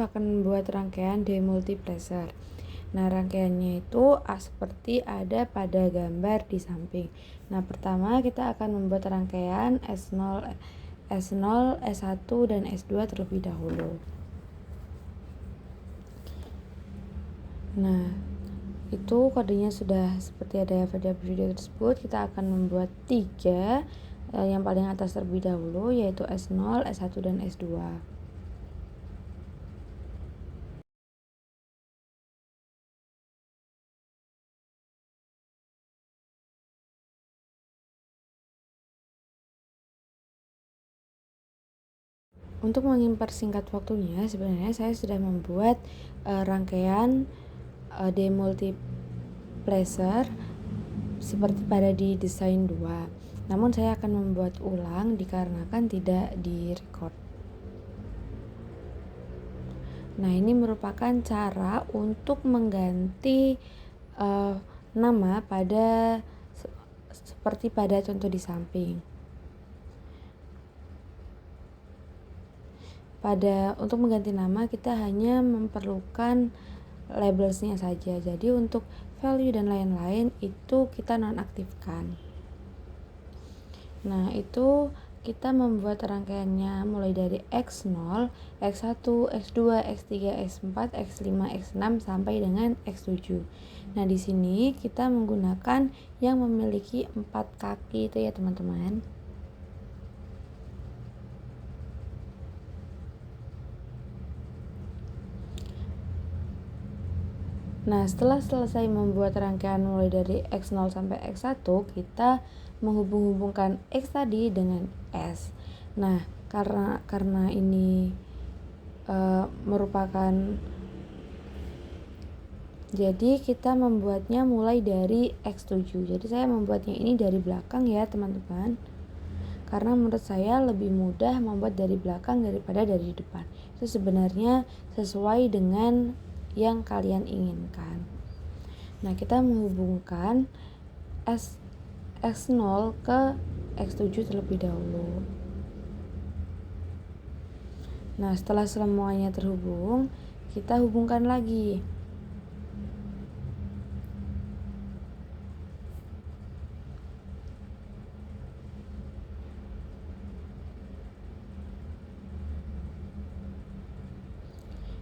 akan membuat rangkaian demultiplexer. Nah, rangkaiannya itu seperti ada pada gambar di samping. Nah, pertama kita akan membuat rangkaian S0, S0, S1, dan S2 terlebih dahulu. Nah, itu kodenya sudah seperti ada pada video tersebut. Kita akan membuat 3 yang paling atas terlebih dahulu, yaitu S0, S1, dan S2. Untuk mempersingkat waktunya, sebenarnya saya sudah membuat rangkaian demultiplexer seperti pada di desain 2. Namun saya akan membuat ulang dikarenakan tidak direcord. Nah, ini merupakan cara untuk mengganti nama pada seperti pada contoh di samping. Untuk mengganti nama kita hanya memerlukan labelsnya saja. Jadi untuk value dan lain-lain itu kita nonaktifkan. Nah, itu kita membuat rangkaiannya mulai dari X0, X1, X2, X3, X4, X5, X6 sampai dengan X7. Nah, di sini kita menggunakan yang memiliki 4 kaki itu ya, teman-teman. Nah, setelah selesai membuat rangkaian mulai dari X0 sampai X1, kita menghubung-hubungkan X tadi dengan S. Nah, karena ini merupakan, jadi kita membuatnya mulai dari X7. Jadi saya membuatnya ini dari belakang ya, teman-teman. Karena menurut saya lebih mudah membuat dari belakang daripada dari depan. Itu sebenarnya sesuai dengan yang kalian inginkan. Nah, kita menghubungkan X0 ke X7 terlebih dahulu. Nah, setelah semuanya terhubung, kita hubungkan lagi.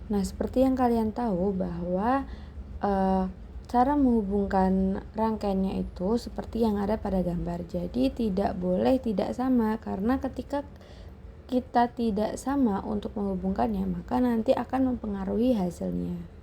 Nah, seperti yang kalian tahu bahwa cara menghubungkan rangkaiannya itu seperti yang ada pada gambar. Jadi tidak boleh tidak sama, karena ketika kita tidak sama untuk menghubungkannya, maka nanti akan mempengaruhi hasilnya.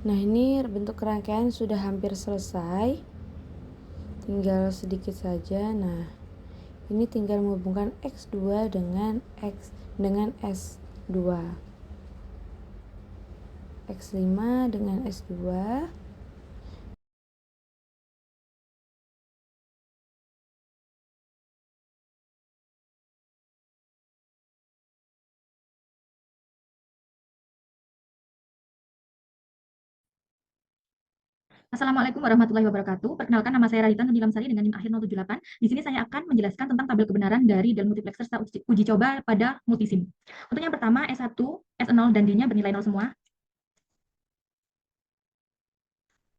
Nah, ini bentuk rangkaian sudah hampir selesai. Tinggal sedikit saja. Nah, ini tinggal menghubungkan X2 dengan S2. X5 dengan S2. Assalamualaikum warahmatullahi wabarakatuh. Perkenalkan, nama saya Radita Nilamsari dengan NIM akhir 078. Di sini saya akan menjelaskan tentang tabel kebenaran dari Dell Multiplexer setelah uji coba pada multisim. Untuk yang pertama, S1, S0 dan D-nya bernilai 0 semua.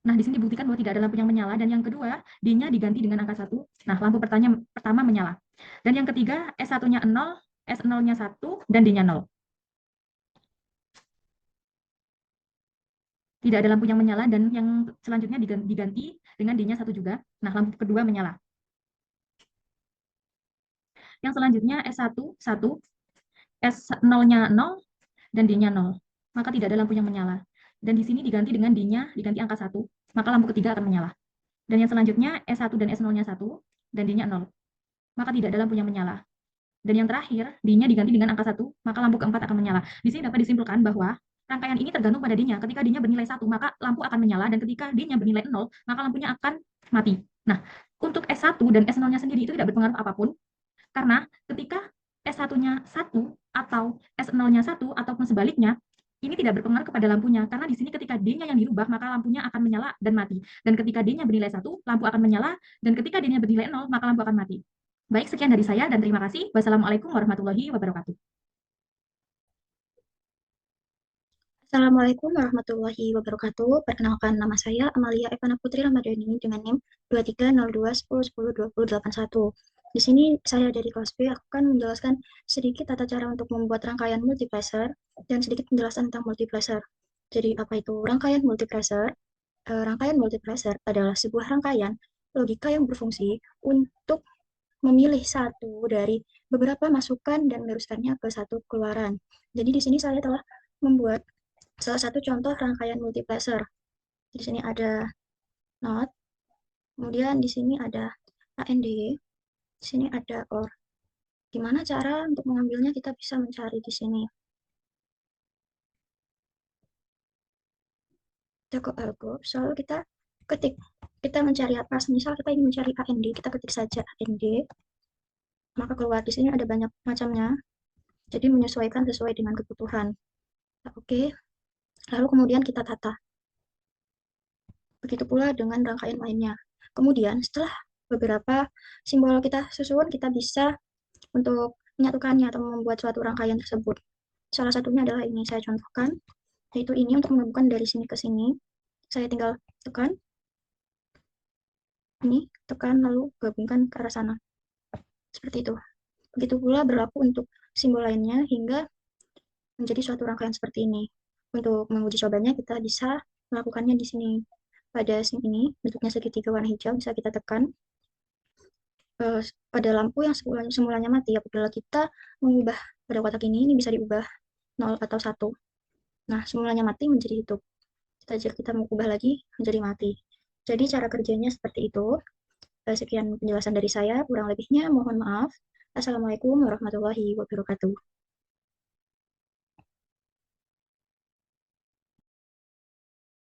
Nah, di sini dibuktikan bahwa tidak ada lampu yang menyala. Dan yang kedua, D-nya diganti dengan angka 1. Nah, lampu pertama menyala. Dan yang ketiga, S1-nya 0, S0-nya 1, dan D-nya 0. Tidak ada lampu yang menyala, dan yang selanjutnya diganti dengan D-nya 1 juga. Nah, lampu kedua menyala. Yang selanjutnya S1, 1, S0-nya 0, dan D-nya 0. Maka tidak ada lampu yang menyala. Dan di sini diganti dengan D-nya, diganti angka 1, maka lampu ketiga akan menyala. Dan yang selanjutnya S1 dan S0-nya 1, dan D-nya 0. Maka tidak ada lampu yang menyala. Dan yang terakhir, D-nya diganti dengan angka 1, maka lampu keempat akan menyala. Di sini dapat disimpulkan bahwa rangkaian ini tergantung pada D-nya. Ketika D-nya bernilai 1, maka lampu akan menyala, dan ketika D-nya bernilai 0, maka lampunya akan mati. Nah, untuk S1 dan S0-nya sendiri itu tidak berpengaruh apapun, karena ketika S1-nya 1 atau S0-nya 1 ataupun sebaliknya, ini tidak berpengaruh kepada lampunya, karena di sini ketika D-nya yang dirubah, maka lampunya akan menyala dan mati. Dan ketika D-nya bernilai 1, lampu akan menyala, dan ketika D-nya bernilai 0, maka lampu akan mati. Baik, sekian dari saya dan terima kasih. Wassalamualaikum warahmatullahi wabarakatuh. Assalamualaikum warahmatullahi wabarakatuh. Perkenalkan, nama saya Amalia Evana Putri Ramadhani dengan NIM 230210102081. Di sini saya dari kelas B akan menjelaskan sedikit tata cara untuk membuat rangkaian multiplexer dan sedikit penjelasan tentang multiplexer. Jadi apa itu rangkaian multiplexer? Rangkaian multiplexer adalah sebuah rangkaian logika yang berfungsi untuk memilih satu dari beberapa masukan dan meneruskannya ke satu keluaran. Jadi di sini saya telah membuat salah satu contoh rangkaian multiplexer. Di sini ada NOT, kemudian di sini ada AND, di sini ada OR. Gimana cara untuk mengambilnya? Kita bisa mencari di sini. Kita ke Argo, selalu kita ketik. Kita mencari apa? Misal kita ingin mencari AND, kita ketik saja AND, maka keluar di sini ada banyak macamnya. Jadi menyesuaikan sesuai dengan kebutuhan. Oke, lalu kemudian kita tata. Begitu pula dengan rangkaian lainnya. Kemudian setelah beberapa simbol kita susun, kita bisa untuk menyatukannya atau membuat suatu rangkaian tersebut. Salah satunya adalah ini, saya contohkan, yaitu ini untuk menghubungkan dari sini ke sini. Saya tinggal tekan, ini, tekan, lalu gabungkan ke arah sana. Seperti itu. Begitu pula berlaku untuk simbol lainnya hingga menjadi suatu rangkaian seperti ini. Untuk menguji cobanya, kita bisa melakukannya di sini. Pada sini ini, bentuknya segitiga warna hijau, bisa kita tekan pada lampu yang semulanya mati. Apabila kita mengubah pada kotak ini bisa diubah 0 atau 1. Nah, semulanya mati menjadi hidup. Kita mengubah lagi menjadi mati. Jadi cara kerjanya seperti itu. Sekian penjelasan dari saya, kurang lebihnya mohon maaf. Assalamualaikum warahmatullahi wabarakatuh.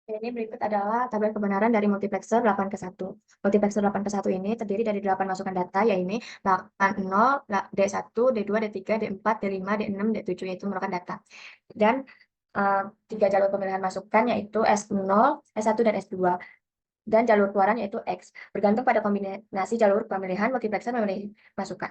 Ini berikut adalah tabel kebenaran dari multiplexer 8 ke 1. Multiplexer 8 ke 1 ini terdiri dari 8 masukan data, yaitu 80, D1, D2, D3, D4, D5, D6, D7, yaitu merupakan data. Dan 3 jalur pemilihan masukan, yaitu S0, S1, dan S2. Dan jalur keluaran yaitu X. Bergantung pada kombinasi jalur pemilihan, multiplexer memilih masukan.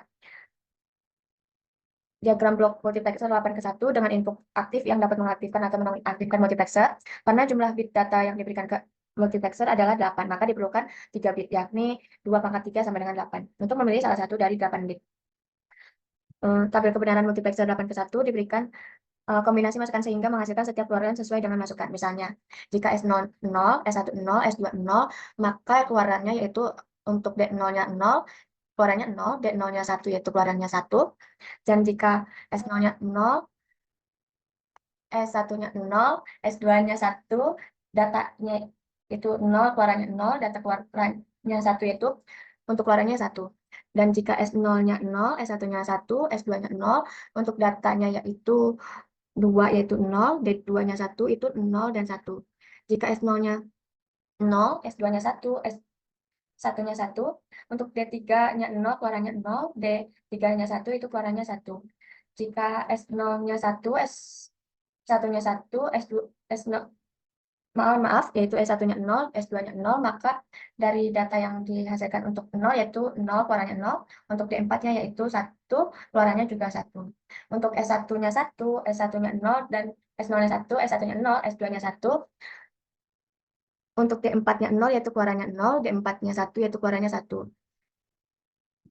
Diagram blok multiplexer 8 ke 1 dengan input aktif yang dapat mengaktifkan atau menonaktifkan multiplexer. Karena jumlah bit data yang diberikan ke multiplexer adalah 8, maka diperlukan 3 bit, yakni 2 pangkat 3 sama dengan 8, untuk memilih salah satu dari 8 bit. Tabel kebenaran multiplexer 8 ke 1 diberikan kombinasi masukan sehingga menghasilkan setiap keluaran sesuai dengan masukan. Misalnya, jika S0 0, S1 0, S2 0, maka keluarannya yaitu untuk D0-nya 0, keluarannya 0, D0-nya 1 yaitu keluarannya 1, dan jika S0-nya 0, S1-nya 0, S2-nya 1, datanya itu 0, keluarannya 0, data keluarannya 1 itu untuk keluarannya 1. Dan jika S0-nya 0, S1-nya 1, S2-nya 0, untuk datanya yaitu 2 yaitu 0, D2-nya 1 itu 0 dan 1. Jika S0-nya 0, S2-nya 1, S1-nya 1, untuk D3-nya 0, keluarannya 0, D3-nya 1 itu keluarannya 1. Jika S0-nya 1, S1-nya 1, S2, S0, maaf, yaitu S1-nya 0, S2-nya 0, maka dari data yang dihasilkan untuk 0 yaitu 0, keluarannya 0, untuk D4-nya yaitu 1, keluarannya juga 1. Untuk S1-nya 1, S1-nya 0, dan S0-nya 1, S1-nya 0, S2-nya 1, untuk D4-nya 0 yaitu keluarannya 0, D4-nya 1 yaitu keluarannya 1.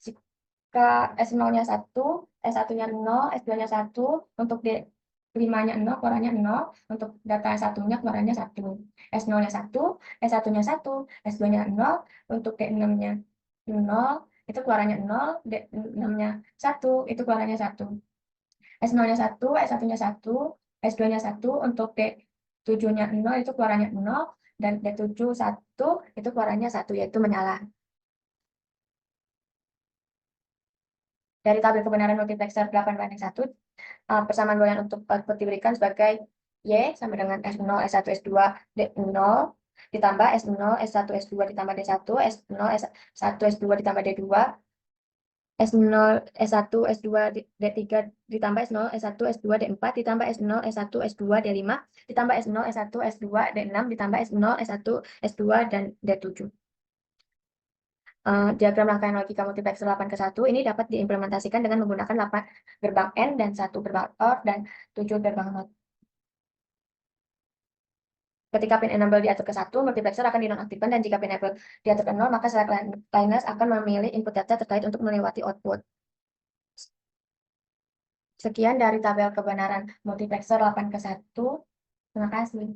Jika S0-nya 1, S1-nya 0, S2-nya 1, untuk D5-nya 0, keluarannya 0, untuk data S1-nya keluarannya 1. S0-nya 1, S1-nya 1, S2-nya 0, untuk D6-nya 0, itu keluarannya 0, D6-nya 1, itu keluarannya 1. S0-nya 1, S1-nya 1, S2-nya 1, untuk D7-nya 0, itu keluarannya 0, dan D7 1, itu keluarannya 1, yaitu menyala. Dari tabel kebenaran multiplexer 8:1, persamaan boolean untuk output diberikan sebagai Y sama dengan S0, S1, S2, D0, ditambah S0, S1, S2 ditambah D1, S0, S1, S2 ditambah D2, S0, S1, S2, D3 ditambah S0, S1, S2, D4 ditambah S0, S1, S2, D5 ditambah S0, S1, S2, D6 ditambah S0, S1, S2, dan D7. Diagram rangkaian logika multiplexer 8:1 ini dapat diimplementasikan dengan menggunakan 8 gerbang AND dan 1 gerbang OR dan 7 gerbang NOT. Ketika pin enable diatur ke 1, multiplexer akan dinonaktifkan, dan jika pin enable diatur ke 0, maka select liners akan memilih input data terkait untuk melewati output. Sekian dari tabel kebenaran multiplexer 8:1. Terima kasih.